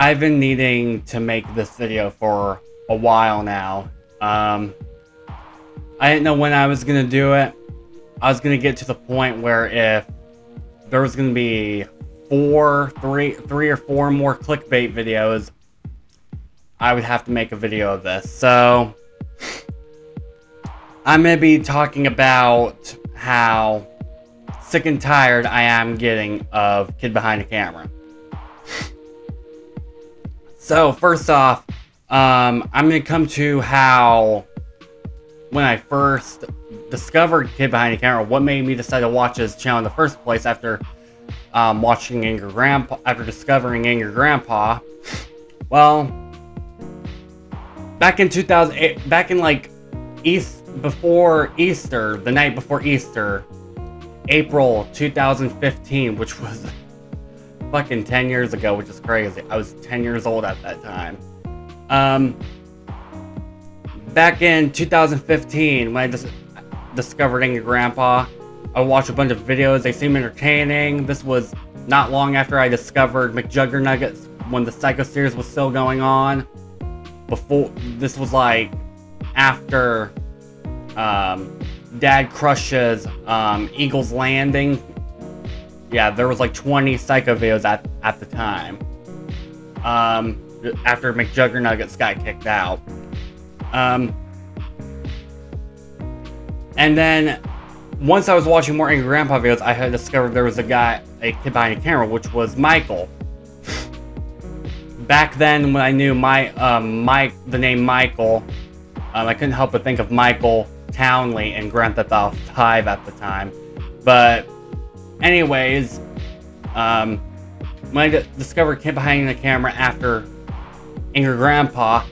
I've been needing to make this video for a while now. I didn't know when I was gonna do it. I was gonna get to the point where if there was gonna be three or four more clickbait videos, I would have to make a video of this. So I'm gonna be talking about how sick and tired I am getting of Kid Behind the Camera. So first off, I'm gonna come to how when I first discovered Kid Behind the Camera, what made me decide to watch his channel in the first place after watching Angry Grandpa, after discovering Angry Grandpa. Well, back in 2008, back in like before Easter, the night before Easter, April 2015, which was fucking 10 years ago, which is crazy. I was 10 years old at that time. Back in 2015, when I just discovered Angry Grandpa, I watched a bunch of videos. They seemed entertaining. This was not long after I discovered McJuggernuggets, when the Psycho series was still going on. This was like after Dad Crush's Eagle's Landing. Yeah, there was like 20 Psycho videos at the time. After McJuggernuggets got kicked out. And then once I was watching more Angry Grandpa videos, I had discovered there was a kid behind a camera, which was Michael. Back then, when I knew the name Michael, I couldn't help but think of Michael Townley in Grand Theft Auto 5 at the time. But anyways, when I discovered Kid Behind the Camera after Angry Grandpa,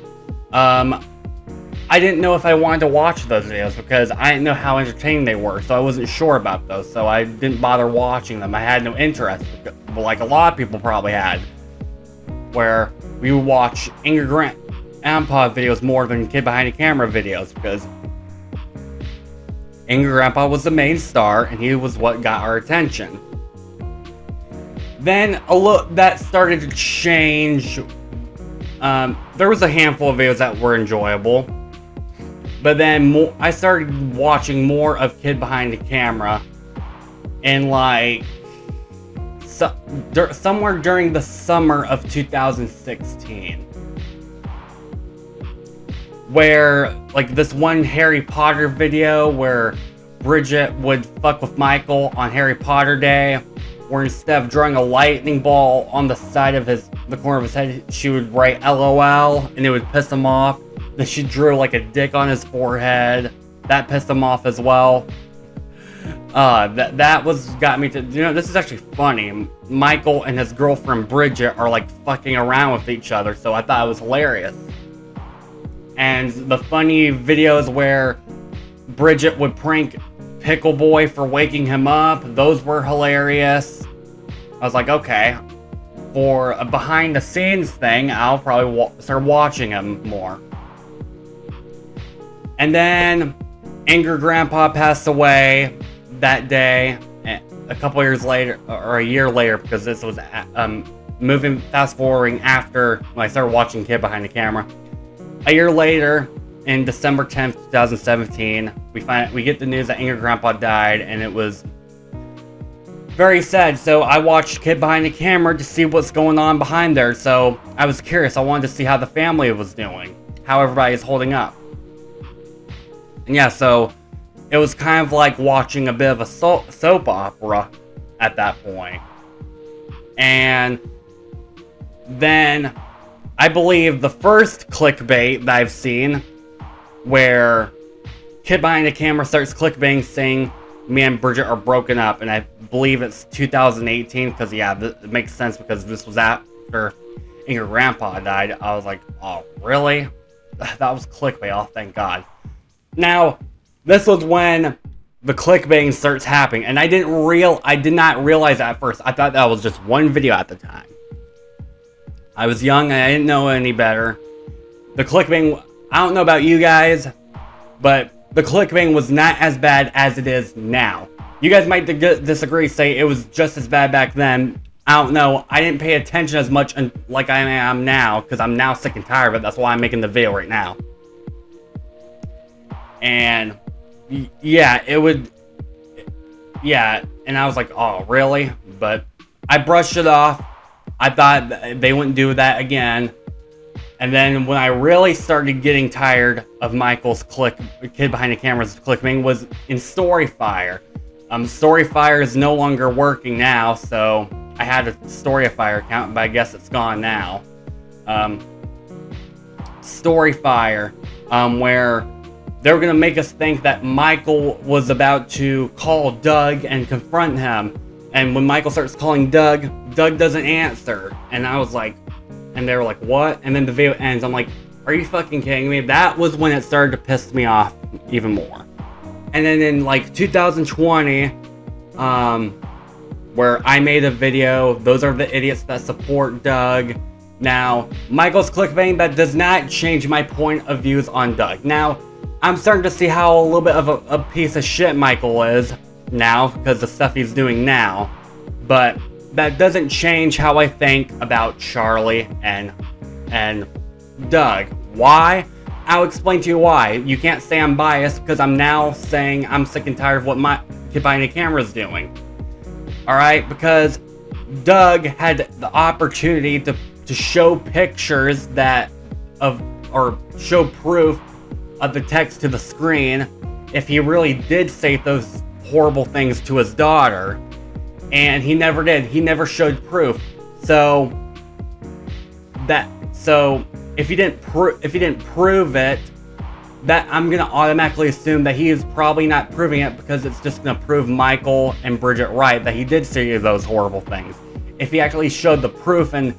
I didn't know if I wanted to watch those videos because I didn't know how entertaining they were, so I wasn't sure about those, so I didn't bother watching them. I had no interest, like a lot of people probably had, where we would watch Angry Grandpa videos more than Kid Behind the Camera videos, because Angry Grandpa was the main star, and he was what got our attention. Then that started to change. There was a handful of videos that were enjoyable, but then I started watching more of Kid Behind the Camera in like somewhere during the summer of 2016, where like this one Harry Potter video where Bridget would fuck with Michael on Harry Potter Day, where instead of drawing a lightning ball on the side of the corner of his head, she would write LOL, and it would piss him off. Then she drew like a dick on his forehead. That pissed him off as well. Got me to, this is actually funny. Michael and his girlfriend Bridget are like fucking around with each other, so I thought it was hilarious. And the funny videos where Bridget would prank Pickle Boy for waking him up, those were hilarious. I was like, okay, for a behind the scenes thing, I'll probably start watching him more. And then Angry Grandpa passed away that day, a couple years later, or a year later, because this was fast forwarding after when I started watching Kid Behind the Camera. A year later, in December 10th, 2017, we get the news that Angry Grandpa died, and it was very sad. So I watched Kid Behind the Camera to see what's going on behind there. So I was curious. I wanted to see how the family was doing, how everybody is holding up. And yeah, so it was kind of like watching a bit of a soap opera at that point. And then I believe the first clickbait that I've seen, where Kid Behind the Camera starts clickbaiting saying me and Bridget are broken up, and I believe it's 2018, because yeah, it makes sense because this was after Angry Grandpa died. I was like, oh really? That was clickbait. Oh, thank God. Now, this was when the clickbaiting starts happening, and I did not realize at first. I thought that was just one video at the time. I was young and I didn't know any better. The clickbaiting, I don't know about you guys, but the clickbaiting was not as bad as it is now. You guys might disagree, say it was just as bad back then. I don't know. I didn't pay attention as much like I am now, because I'm now sick and tired of it. That's why I'm making the video right now. And yeah, it would. Yeah, and I was like, oh, really? But I brushed it off. I thought they wouldn't do that again. And then when I really started getting tired of Michael's Kid Behind the Camera's clickbait was in Storyfire. Storyfire is no longer working now, so I had a Storyfire account, but I guess it's gone now. Storyfire, where they were going to make us think that Michael was about to call Doug and confront him. And when Michael starts calling Doug, Doug doesn't answer. And I was like, and they were like, what? And then the video ends. I'm like, are you fucking kidding me? That was when it started to piss me off even more. And then in like 2020, where I made a video, those are the idiots that support Doug. Now, Michael's clickbait, that does not change my point of views on Doug. Now, I'm starting to see how a little bit of a piece of shit Michael is now, because the stuff he's doing now. But that doesn't change how I think about Charlie and Doug. Why? I'll explain to you why. You can't say I'm biased, because I'm now saying I'm sick and tired of what my Kid Behind the Camera is doing. Alright? Because Doug had the opportunity to show pictures or show proof of the text to the screen if he really did say those horrible things to his daughter. And he never did. He never showed proof. So if he didn't prove it, that I'm gonna automatically assume that he is probably not proving it, because it's just gonna prove Michael and Bridget right that he did say those horrible things. If he actually showed the proof and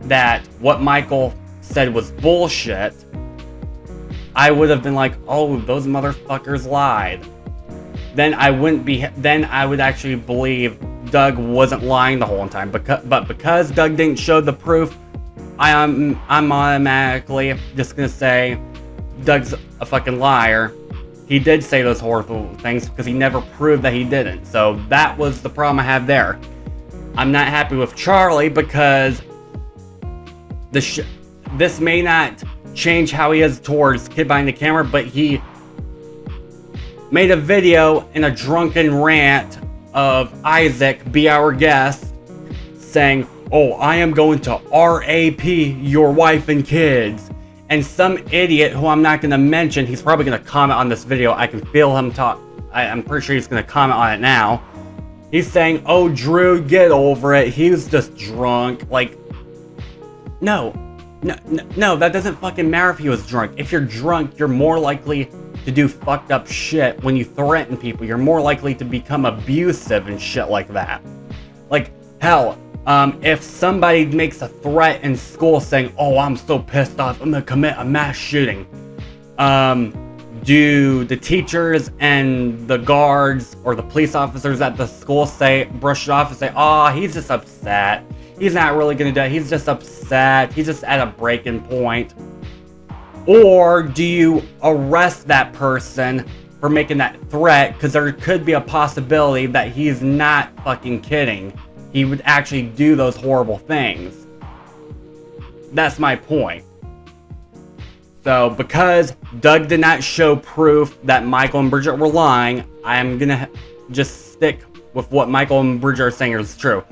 that what Michael said was bullshit, I would have been like, oh, those motherfuckers lied. Then I would actually believe Doug wasn't lying the whole time. But because Doug didn't show the proof, I'm automatically just gonna say Doug's a fucking liar. He did say those horrible things because he never proved that he didn't. So that was the problem I had there. I'm not happy with Charlie because this may not change how he is towards Kid Behind the Camera, but he made a video in a drunken rant of Isaac, Be Our Guest, saying, oh, I am going to RAP your wife and kids. And some idiot who I'm not going to mention, he's probably going to comment on this video. I can feel him talk. I'm pretty sure he's going to comment on it now. He's saying, oh, Drew, get over it. He was just drunk. Like, no, that doesn't fucking matter if he was drunk. If you're drunk, you're more likely to do fucked up shit when you threaten people. You're more likely to become abusive and shit like that. Like, hell, if somebody makes a threat in school saying, oh, I'm so pissed off, I'm gonna commit a mass shooting. Do the teachers and the guards or the police officers at the school brush it off and say, oh, he's just upset. He's not really gonna do it. He's just upset. He's just at a breaking point. Or do you arrest that person for making that threat? Because there could be a possibility that he's not fucking kidding. He would actually do those horrible things. That's my point. So, because Doug did not show proof that Michael and Bridget were lying, I'm gonna just stick with what Michael and Bridget are saying is true.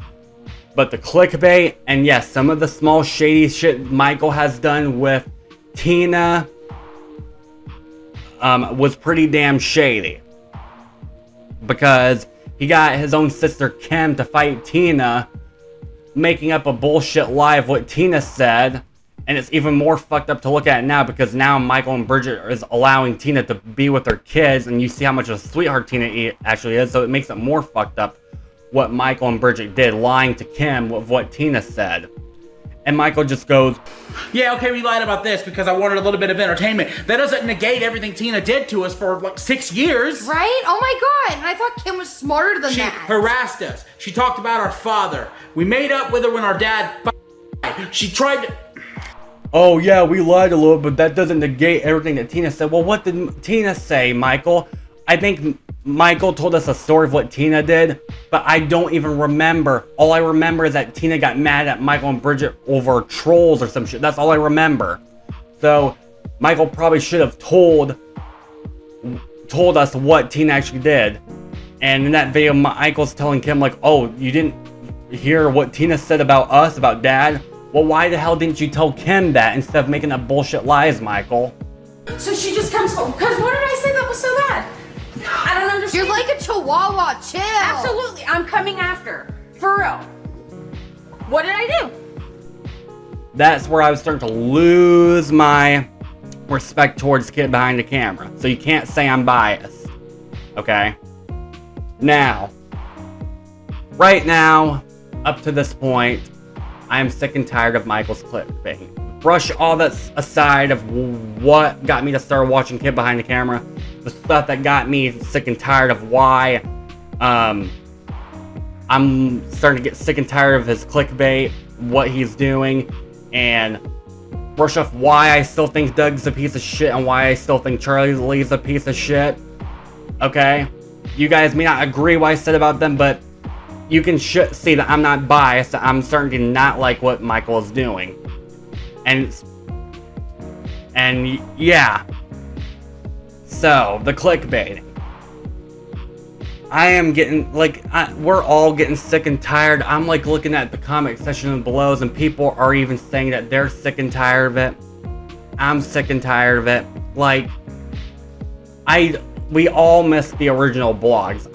But the clickbait, and yes, some of the small shady shit Michael has done with Tina was pretty damn shady. Because he got his own sister Kim to fight Tina, making up a bullshit lie of what Tina said. And it's even more fucked up to look at now, because now Michael and Bridget is allowing Tina to be with their kids, and you see how much of a sweetheart Tina actually is, so it makes it more fucked up what Michael and Bridget did, lying to Kim with what Tina said. And Michael just goes, yeah, okay, we lied about this because I wanted a little bit of entertainment. That doesn't negate everything Tina did to us for like 6 years. Right? Oh my god, and I thought Kim was smarter than that. She harassed us. She talked about our father. We made up with her when our dad She tried to... oh yeah, we lied a little, but that doesn't negate everything that Tina said. Well, what did Tina say, Michael? I think Michael told us a story of what Tina did, but I don't even remember. All I remember is that Tina got mad at Michael and Bridget over trolls or some shit. That's all I remember. So Michael probably should have told us what Tina actually did. And in that video, Michael's telling Kim like, oh, you didn't hear what Tina said about us, about Dad? Well, why the hell didn't you tell Kim that instead of making up bullshit lies, Michael? So she just comes home. Because what did I say that was so bad? I don't understand. You're like a chihuahua. Chill. Absolutely. I'm coming after. For real. What did I do? That's where I was starting to lose my respect towards Kid Behind the Camera. So you can't say I'm biased. Okay? Now, right now, up to this point, I am sick and tired of Michael's clickbait. Brush all that aside of what got me to start watching Kid Behind the Camera. The stuff that got me sick and tired of why I'm starting to get sick and tired of his clickbait, what he's doing, and brush off why I still think Doug's a piece of shit and why I still think Charlie Lee's a piece of shit. Okay? You guys may not agree what I said about them, but you can see that I'm not biased. I'm starting to not like what Michael is doing. And yeah. So, the clickbaiting. I am getting, like, we're all getting sick and tired. I'm, like, looking at the comment section below, and people are even saying that they're sick and tired of it. I'm sick and tired of it. Like, we all miss the original blogs.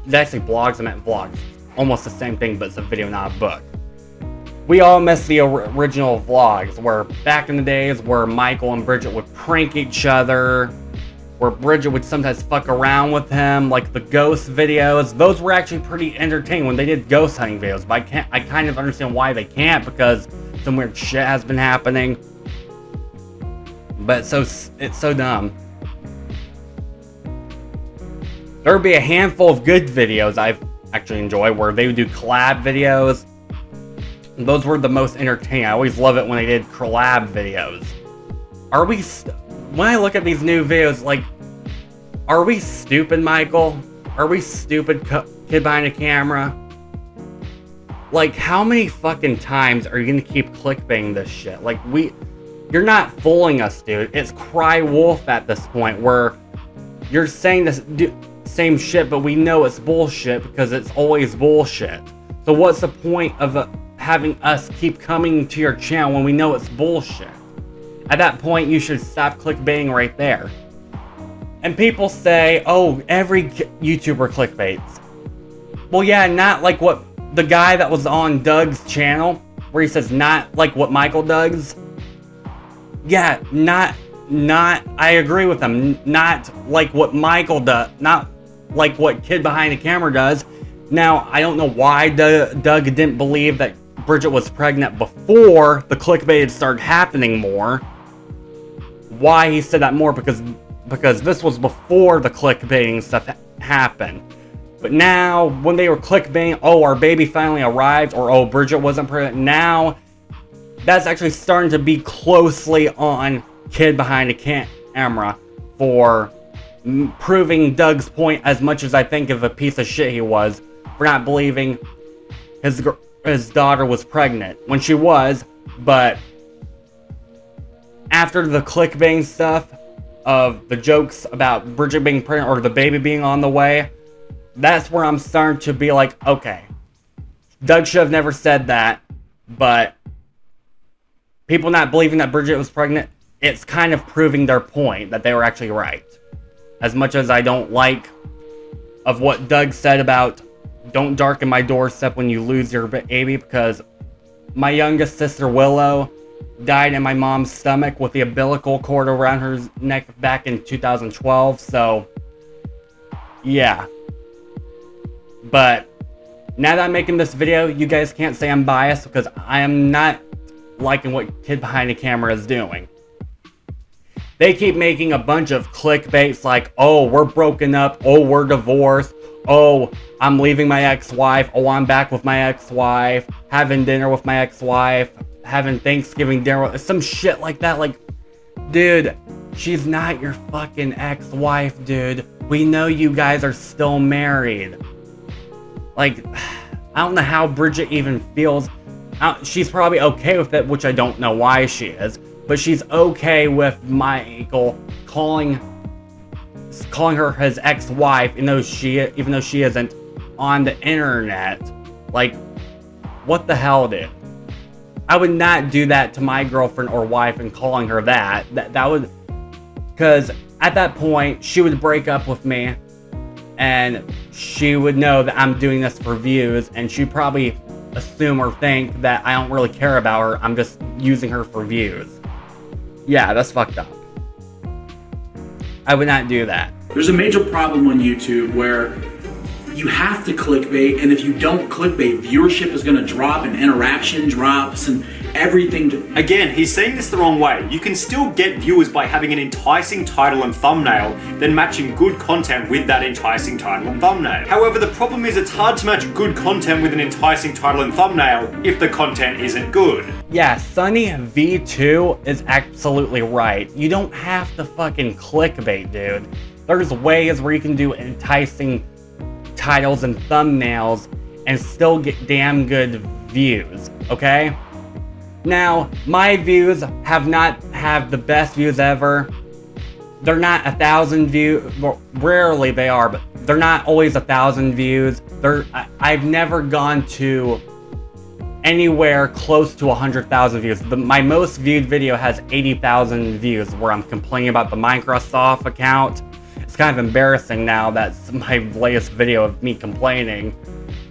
Did I say blogs? I meant vlogs. Almost the same thing, but it's a video, not a book. We all miss the original vlogs, where back in the days where Michael and Bridget would prank each other, where Bridget would sometimes fuck around with him, like the ghost videos. Those were actually pretty entertaining when they did ghost hunting videos, but I kind of understand why they can't, because some weird shit has been happening. But it's so dumb. There would be a handful of good videos I actually enjoy where they would do collab videos. Those were the most entertaining. I always love it when they did collab videos. When I look at these new videos, like, are we stupid, Michael? Are we stupid, Kid Behind the Camera? Like, how many fucking times are you gonna keep clickbaiting this shit? Like, you're not fooling us, dude. It's cry wolf at this point, where you're saying this same shit, but we know it's bullshit because it's always bullshit. So what's the point of having us keep coming to your channel when we know it's bullshit? At that point, you should stop clickbaiting right there. And people say, oh, every YouTuber clickbaits. Well, yeah, not like what the guy that was on Doug's channel, where he says not like what Michael does. Yeah, not I agree with him. Not like what Michael does. Not like what Kid Behind the Camera does. Now, I don't know why Doug didn't believe that Bridget was pregnant before the clickbait had started happening more. Why he said that more, because this was before the clickbaiting stuff happened. But now, when they were clickbaiting, oh, our baby finally arrived, or oh, Bridget wasn't pregnant, now that's actually starting to be closely on Kid Behind the Camera for proving Doug's point, as much as I think of a piece of shit he was for not believing his daughter was pregnant when she was. But after the clickbait stuff of the jokes about Bridget being pregnant or the baby being on the way, that's where I'm starting to be like, okay, Doug should have never said that, but people not believing that Bridget was pregnant, it's kind of proving their point that they were actually right. As much as I don't like of what Doug said about don't darken my doorstep when you lose your baby, because my youngest sister Willow died in my mom's stomach with the umbilical cord around her neck back in 2012, so yeah. But now that I'm making this video, you guys can't say I'm biased, because I am not liking what Kid Behind the Camera is doing. They keep making a bunch of clickbaits like, oh, we're broken up, oh, we're divorced, oh, I'm leaving my ex-wife, oh, I'm back with my ex-wife, having dinner with my ex-wife, having Thanksgiving dinner with, some shit like that. Like, dude, she's not your fucking ex-wife, dude. we know you guys are still married. Like, I don't know how Bridget even feels. She's probably okay with it, which I don't know why she is, but she's okay with Michael calling her his ex-wife, even though she isn't on the internet. Like, what the hell, dude? I would not do that to my girlfriend or wife and calling her that. That would, because at that point she would break up with me, and she would know that I'm doing this for views, and she'd probably assume or think that I don't really care about her. I'm just using her for views. Yeah, that's fucked up. I would not do that. There's a major problem on YouTube where you have to clickbait, and if you don't clickbait, viewership is going to drop and interaction drops and everything. Again, he's saying this the wrong way. You can still get viewers by having an enticing title and thumbnail, then matching good content with that enticing title and thumbnail. However, the problem is it's hard to match good content with an enticing title and thumbnail if the content isn't good. Yeah, Sunny V2 is absolutely right. You don't have to fucking clickbait, dude. There's ways where you can do enticing titles and thumbnails and still get damn good views, okay? Now, my views have not the best views ever. They're not 1,000 views. Well, rarely they are, but they're not always 1,000 views. I've never gone to anywhere close to 100,000 views. My most viewed video has 80,000 views, where I'm complaining about the Microsoft account. It's kind of embarrassing now. That's my latest video of me complaining,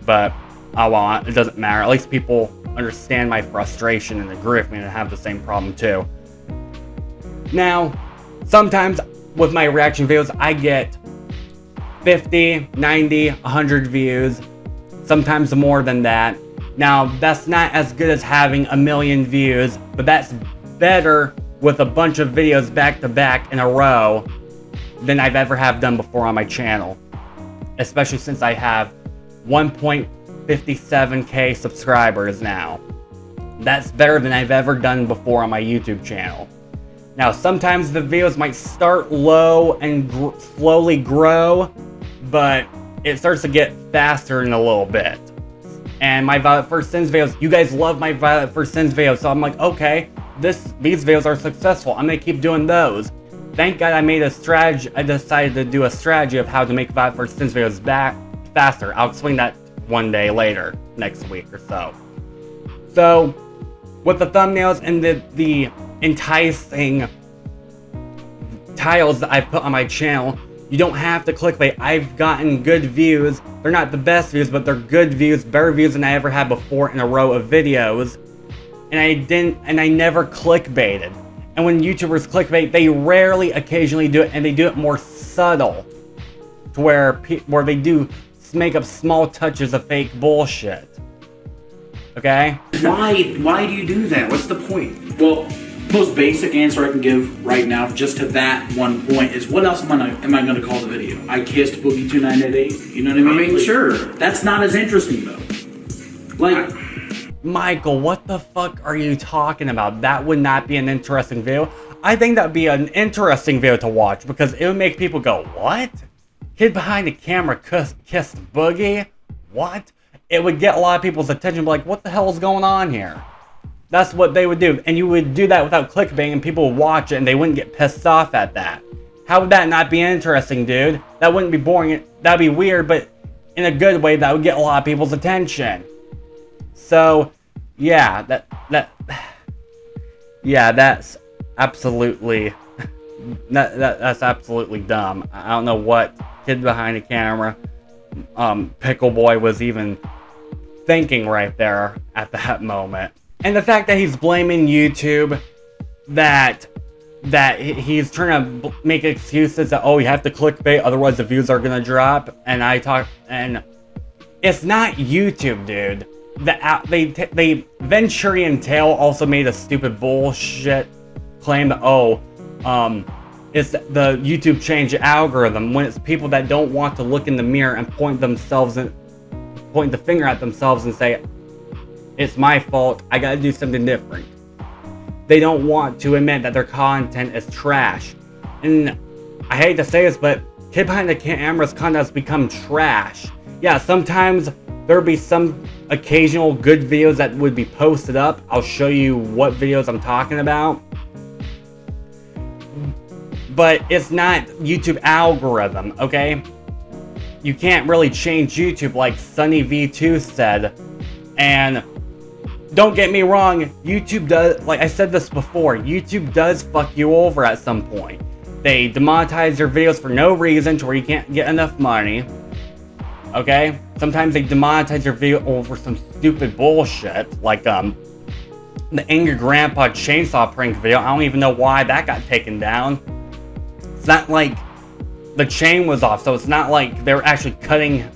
but oh well, it doesn't matter. At least people understand my frustration and agree with me and have the same problem too. Now, sometimes with my reaction videos, I get 50, 90, 100 views, sometimes more than that. Now, that's not as good as having 1 million views, but that's better with a bunch of videos back to back in a row than I've ever have done before on my channel. Especially since I have 1.57k subscribers now. That's better than I've ever done before on my YouTube channel. Now, sometimes the videos might start low and slowly grow, but it starts to get faster in a little bit. And my Violet First Sins videos, you guys love my Violet First Sins videos, so I'm like, okay, these videos are successful. I'm gonna keep doing those. Thank God I made a strategy. I decided to do a strategy of how to make Violet First Sins videos back faster. I'll explain that one day later, next week or so. So, with the thumbnails and the enticing titles that I've put on my channel, you don't have to clickbait. I've gotten good views. They're not the best views, but they're good views, better views than I ever had before in a row of videos. And I never clickbaited. And when YouTubers clickbait, they rarely occasionally do it, and they do it more subtle, to where they do make up small touches of fake bullshit. Okay? Why do you do that? What's the point? Well, most basic answer I can give right now, just to that one point, is what else am I going to call the video? I kissed Boogie 2988. You know what I mean? I mean, sure. That's not as interesting though. Like, Michael, what the fuck are you talking about? That would not be an interesting video. I think that'd be an interesting video to watch, because it would make people go, what? Kid behind the camera kissed Boogie? What? It would get a lot of people's attention, like, what the hell is going on here? That's what they would do. And you would do that without clickbait, and people would watch it and they wouldn't get pissed off at that. How would that not be interesting, dude? That wouldn't be boring. That'd be weird, but in a good way, that would get a lot of people's attention. So, yeah, that's absolutely that's absolutely dumb. I don't know what Kid Behind the Camera, Pickle Boy was even thinking right there at that moment. And the fact that he's blaming YouTube, that he's trying to make excuses that, oh, you have to clickbait, otherwise the views are gonna drop. And it's not YouTube, dude. They Venturian Tail also made a stupid bullshit claim that, it's the YouTube change algorithm, when it's people that don't want to look in the mirror and point the finger at themselves and say, it's my fault, I gotta do something different. They don't want to admit that their content is trash. And I hate to say this, but Kid Behind the Camera's content has become trash. Yeah, sometimes there'll be some occasional good videos that would be posted up. I'll show you what videos I'm talking about. But it's not YouTube algorithm, okay? You can't really change YouTube like Sunny V2 said. And don't get me wrong, YouTube does, like I said this before, YouTube does fuck you over at some point. They demonetize your videos for no reason to where you can't get enough money. Okay? Sometimes they demonetize your video over some stupid bullshit. Like, the Angry Grandpa chainsaw prank video. I don't even know why that got taken down. It's not like the chain was off, so it's not like they were actually cutting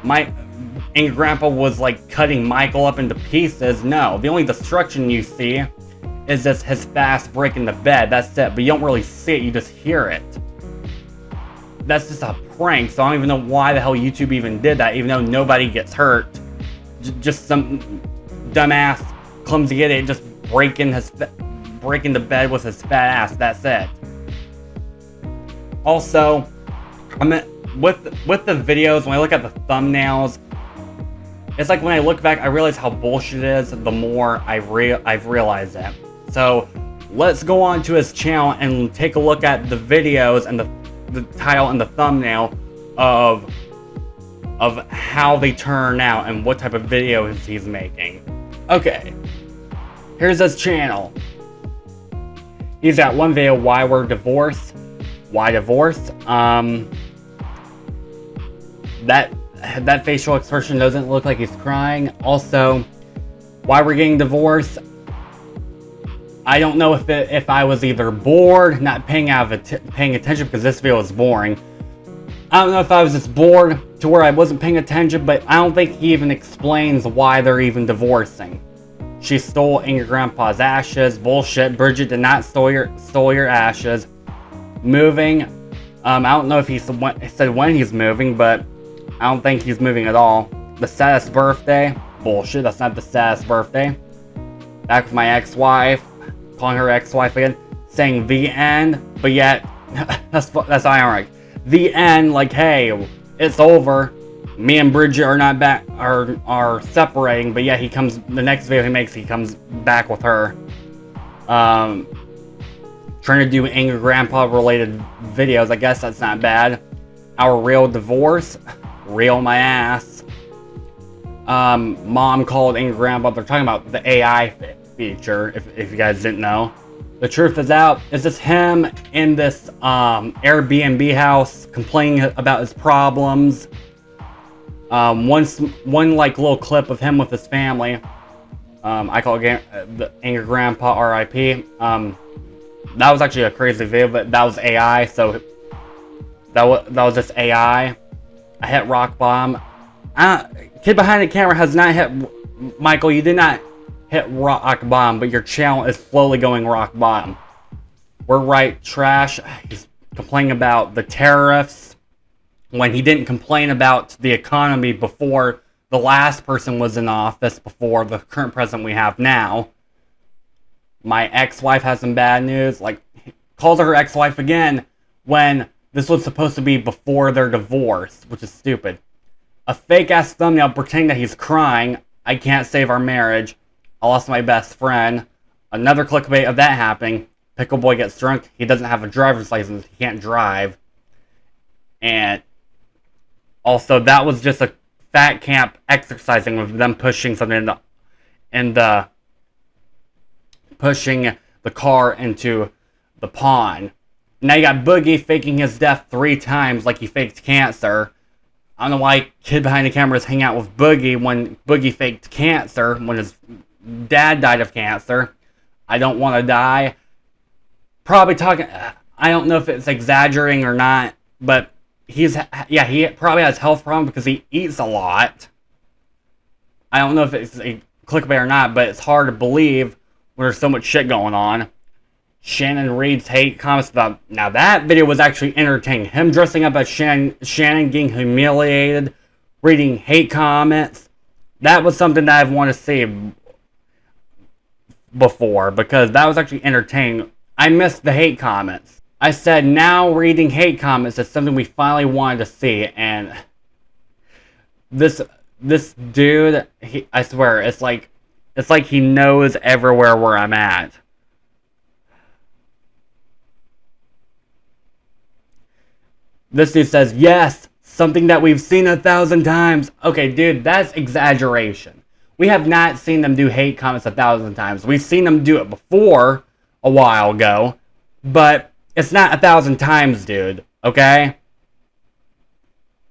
Angry Grandpa was like cutting Michael up into pieces. No, the only destruction you see is just his fast breaking the bed. That's it, but you don't really see it, you just hear it. That's just a prank, so I don't even know why the hell YouTube even did that, even though nobody gets hurt. Just some dumbass, clumsy idiot just breaking the bed with his fat ass. That's it. Also, with the videos, when I look at the thumbnails, it's like when I look back, I realize how bullshit it is. The more I've realized it. So let's go on to his channel and take a look at the videos and the title and the thumbnail of how they turn out and what type of videos he's making. Okay, here's his channel. He's got one video, why we're divorced. Why divorced? That facial expression doesn't look like he's crying. Also, why we're getting divorced. I don't know if I was either bored, not paying attention because this video is boring. I don't know if I was just bored to where I wasn't paying attention, but I don't think he even explains why they're even divorcing. She stole Angry Grandpa's ashes. Bullshit. Bridget did not stole your ashes. Moving. I don't know if he said when he's moving, but I don't think he's moving at all. The saddest birthday. Bullshit. That's not the saddest birthday. Back with my ex-wife. Calling her ex-wife again. Saying the end, but yet that's ironic. The end, like, hey, it's over. Me and Bridget are not back, are separating, but yet the next video he makes, he comes back with her. Trying to do Angry Grandpa related videos. I guess that's not bad. Our real divorce. Real my ass. Mom called Angry Grandpa. They're talking about the AI feature, if you guys didn't know. The truth is out. Is this him in this Airbnb house complaining about his problems? One like little clip of him with his family. I call it the Angry Grandpa RIP. That was actually a crazy video, but that was AI, so that was just AI. I hit rock bottom. Kid Behind the Camera has not hit... Michael, you did not hit rock bottom, but your channel is slowly going rock bottom. We're right, trash. He's complaining about the tariffs when he didn't complain about the economy before the last person was in office, before the current president we have now. My ex-wife has some bad news. Like, calls her ex-wife again when this was supposed to be before their divorce, which is stupid. A fake-ass thumbnail pretending that he's crying. I can't save our marriage. I lost my best friend. Another clickbait of that happening. Pickle Boy gets drunk. He doesn't have a driver's license. He can't drive. And also, that was just a fat camp exercising with them pushing something pushing the car into the pond. Now you got Boogie faking his death 3 times like he faked cancer. I don't know why Kid Behind the Camera is hanging out with Boogie when Boogie faked cancer, when his dad died of cancer. I don't want to die. Probably talking... I don't know if it's exaggerating or not, but he probably has health problems because he eats a lot. I don't know if it's a clickbait or not, but it's hard to believe when there's so much shit going on. Shannon reads hate comments about... Now that video was actually entertaining. Him dressing up as Shannon getting humiliated, reading hate comments. That was something that I've wanted to see before, because that was actually entertaining. I missed the hate comments. I said, now reading hate comments is something we finally wanted to see, and this dude, I swear, it's like he knows everywhere where I'm at. This dude says, yes, something that we've seen 1,000 times. Okay, dude, that's exaggeration. We have not seen them do hate comments 1,000 times. We've seen them do it before, a while ago, but it's not 1,000 times, dude, okay?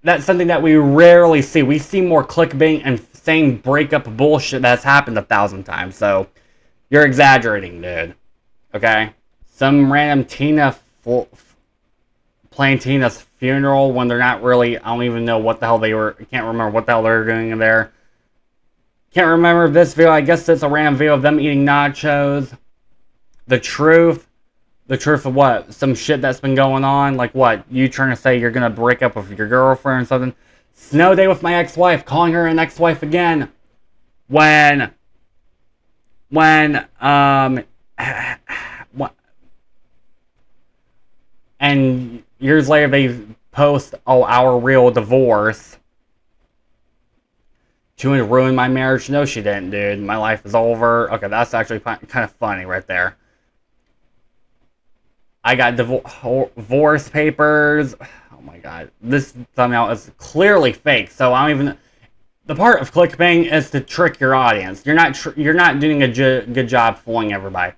That's something that we rarely see. We see more clickbait and saying breakup bullshit that's happened 1,000 times, so you're exaggerating, dude, okay? Some random Tina playing Tina's funeral when they're not really, I don't even know what the hell they were, I can't remember what the hell they were doing in there. Can't remember this video, I guess it's a random video of them eating nachos. The truth of what? Some shit that's been going on? Like what? You trying to say you're gonna break up with your girlfriend or something? Snow day with my ex-wife, calling her an ex-wife again. When and years later they post, oh, our real divorce. She would ruin my marriage. No, she didn't, dude. My life is over. Okay, that's actually kind of funny right there. I got divorce papers. Oh my god. This thumbnail is clearly fake, so I don't even... The part of clickbait is to trick your audience. You're not doing a good job fooling everybody.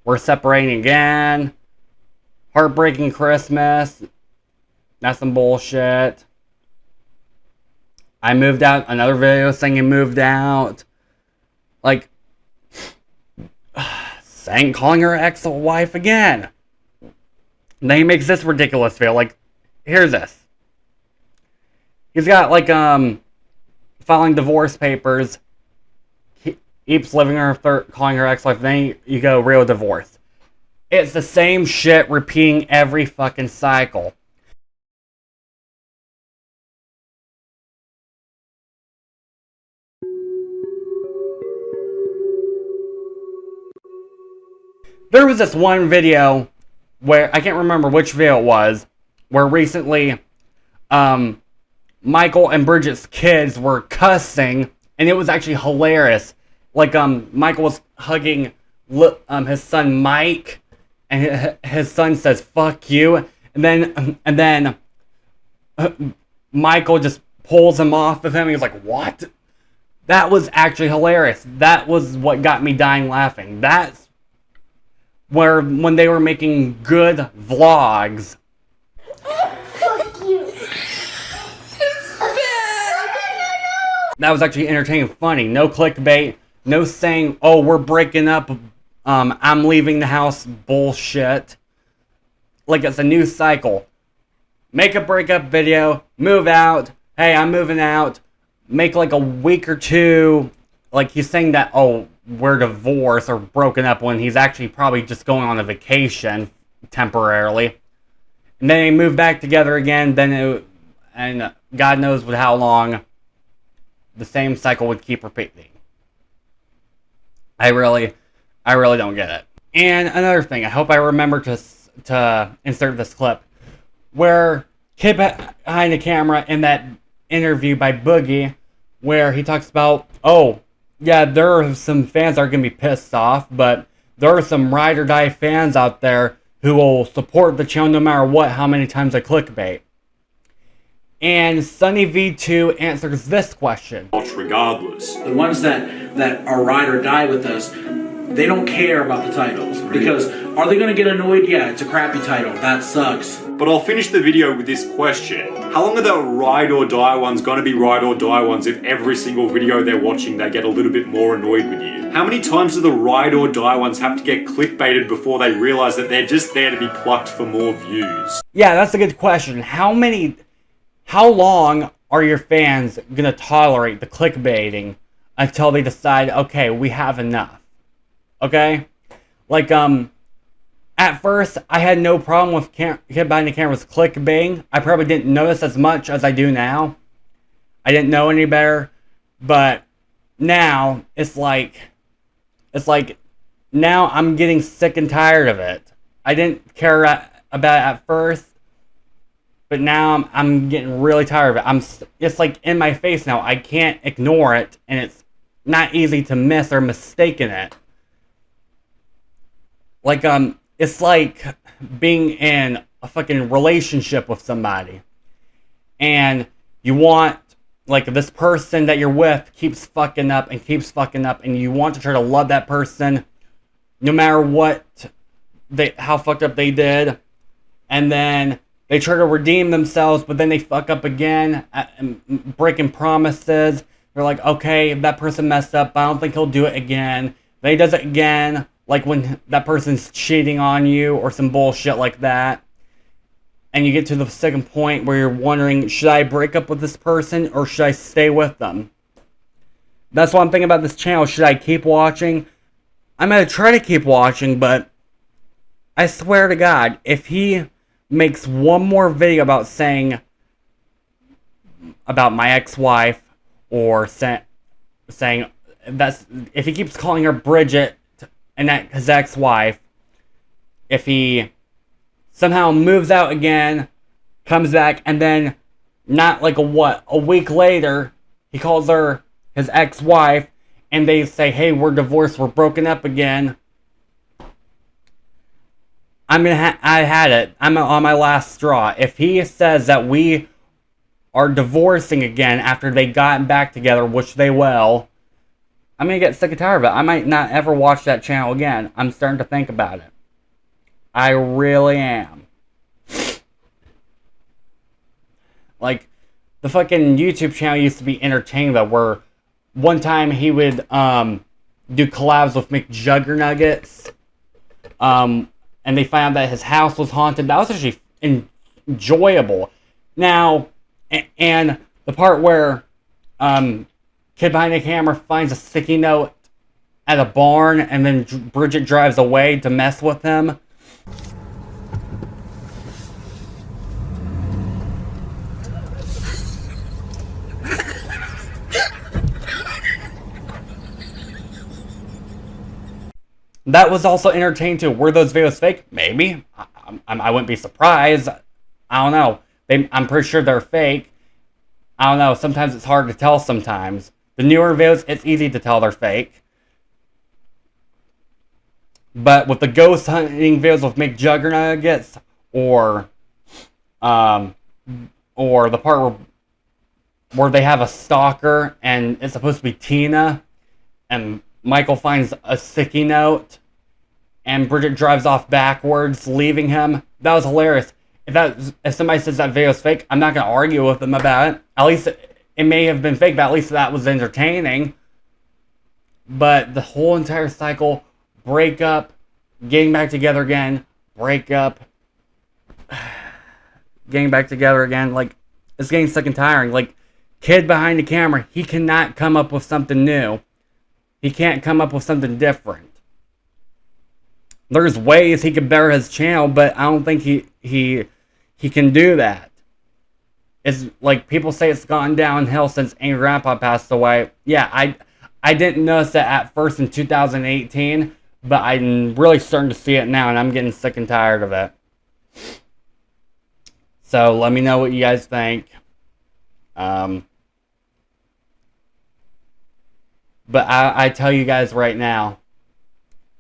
We're separating again. Heartbreaking Christmas. That's some bullshit. I moved out. Another video saying he moved out. Like, calling her ex-wife again. And then he makes this ridiculous video. Like, here's this. He's got, like, filing divorce papers. He keeps living her, calling her ex-wife. Then you go, real divorce. It's the same shit repeating every fucking cycle. There was this one video where, I can't remember which video it was, where recently, Michael and Bridget's kids were cussing, and it was actually hilarious. Like, Michael was hugging, his son Mike, and his son says, fuck you, and then, Michael just pulls him off of him, and he's like, what? That was actually hilarious. That was what got me dying laughing. That's where, when they were making good vlogs. Fuck you. It's bad. That was actually entertaining, funny. No clickbait. No saying, oh, we're breaking up. I'm leaving the house bullshit. Like it's a new cycle. Make a breakup video. Move out. Hey, I'm moving out. Make like a week or two. Like he's saying that, oh, we're divorced or broken up when he's actually probably just going on a vacation temporarily. And then they move back together again, and God knows with how long the same cycle would keep repeating. I really don't get it. And another thing, I hope I remember to insert this clip where Kidbehindacamera in that interview by Boogie where he talks about, oh, yeah, there are some fans that are going to be pissed off, but there are some ride or die fans out there who will support the channel no matter what, how many times I clickbait. And Sunny V2 answers this question. Regardless. The ones that are ride or die with us, they don't care about the titles. Because are they going to get annoyed? Yeah, it's a crappy title. That sucks. But I'll finish the video with this question. How long are the ride or die ones going to be ride or die ones if every single video they're watching they get a little bit more annoyed with you? How many times do the ride or die ones have to get clickbaited before they realize that they're just there to be plucked for more views? Yeah, that's a good question. How long are your fans going to tolerate the clickbaiting until they decide, okay, we have enough? Okay? Like, at first, I had no problem with Kidbehindacamera's clickbaiting. I probably didn't notice as much as I do now. I didn't know any better. But now, it's like, now I'm getting sick and tired of it. I didn't care about it at first, but now I'm getting really tired of it. It's like in my face now. I can't ignore it, and it's not easy to miss or mistake in it. Like, it's like being in a fucking relationship with somebody. And you want, like, this person that you're with keeps fucking up, and you want to try to love that person no matter what how fucked up they did. And then they try to redeem themselves, but then they fuck up again, breaking promises. They're like, okay, that person messed up, but I don't think he'll do it again. Then he does it again, like when that person's cheating on you or some bullshit like that. And you get to the second point where you're wondering, should I break up with this person or should I stay with them? That's what I'm thinking about this channel. Should I keep watching? I'm going to try to keep watching, but I swear to God, if he makes one more video about saying about my ex-wife, or saying that's, if he keeps calling her Bridget and his ex-wife, if he somehow moves out again, comes back, and then not like a week later, he calls her his ex-wife, and they say, hey, we're divorced, we're broken up again. I had it. I'm on my last straw. If he says that we are divorcing again after they got back together, which they will, I'm gonna get sick and tired of it. I might not ever watch that channel again. I'm starting to think about it. I really am. Like, the fucking YouTube channel used to be entertaining, though, where one time he would do collabs with McJuggernuggets, and they found that his house was haunted. That was actually enjoyable. Now, and the part where Kid Behind the Camera finds a sticky note at a barn, and then Bridget drives away to mess with him. That was also entertaining too. Were those videos fake? Maybe. I wouldn't be surprised. I don't know. I'm pretty sure they're fake. I don't know. Sometimes it's hard to tell sometimes. The newer videos, it's easy to tell they're fake. But with the ghost hunting videos with McJuggernuggets, or the part where they have a stalker and it's supposed to be Tina, and Michael finds a sticky note, and Bridget drives off backwards, leaving him. That was hilarious. If somebody says that video is fake, I'm not going to argue with them about it. At least it may have been fake, but at least that was entertaining. But the whole entire cycle, break up, getting back together again, break up, getting back together again, like, it's getting sick and tiring. Like, Kid Behind the Camera, he cannot come up with something new. He can't come up with something different. There's ways he could better his channel, but I don't think he can do that. It's like people say it's gone downhill since Angry Grandpa passed away. Yeah, I didn't notice that at first in 2018, but I'm really starting to see it now, and I'm getting sick and tired of it. So let me know what you guys think. But I tell you guys right now,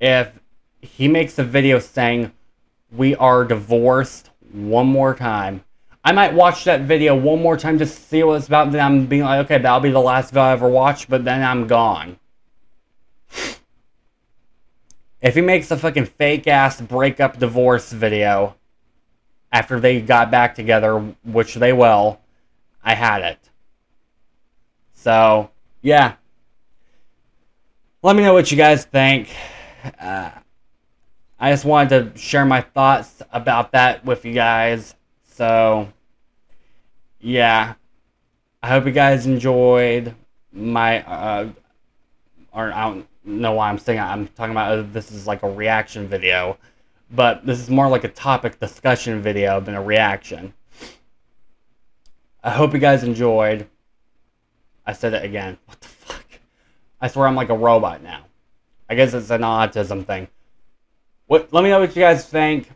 if he makes a video saying we are divorced one more time, I might watch that video one more time just to see what it's about. Then I'm being like, okay, that'll be the last video I ever watch, but then I'm gone. If he makes a fucking fake-ass breakup divorce video after they got back together, which they will, I had it. So, yeah. Let me know what you guys think. I just wanted to share my thoughts about that with you guys. So, yeah. I hope you guys enjoyed my, or I don't know why I'm saying it. I'm talking about this is like a reaction video. But this is more like a topic discussion video than a reaction. I hope you guys enjoyed. I said it again. What the fuck? I swear I'm like a robot now. I guess it's an autism thing. Let me know what you guys think.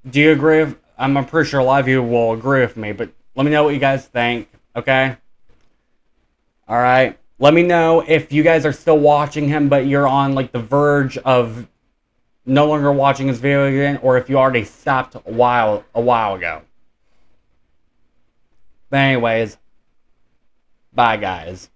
Do you agree with, I'm pretty sure a lot of you will agree with me, but let me know what you guys think, okay? Alright. Let me know if you guys are still watching him, but you're on like the verge of no longer watching his video again, or if you already stopped a while ago. But anyways, bye guys.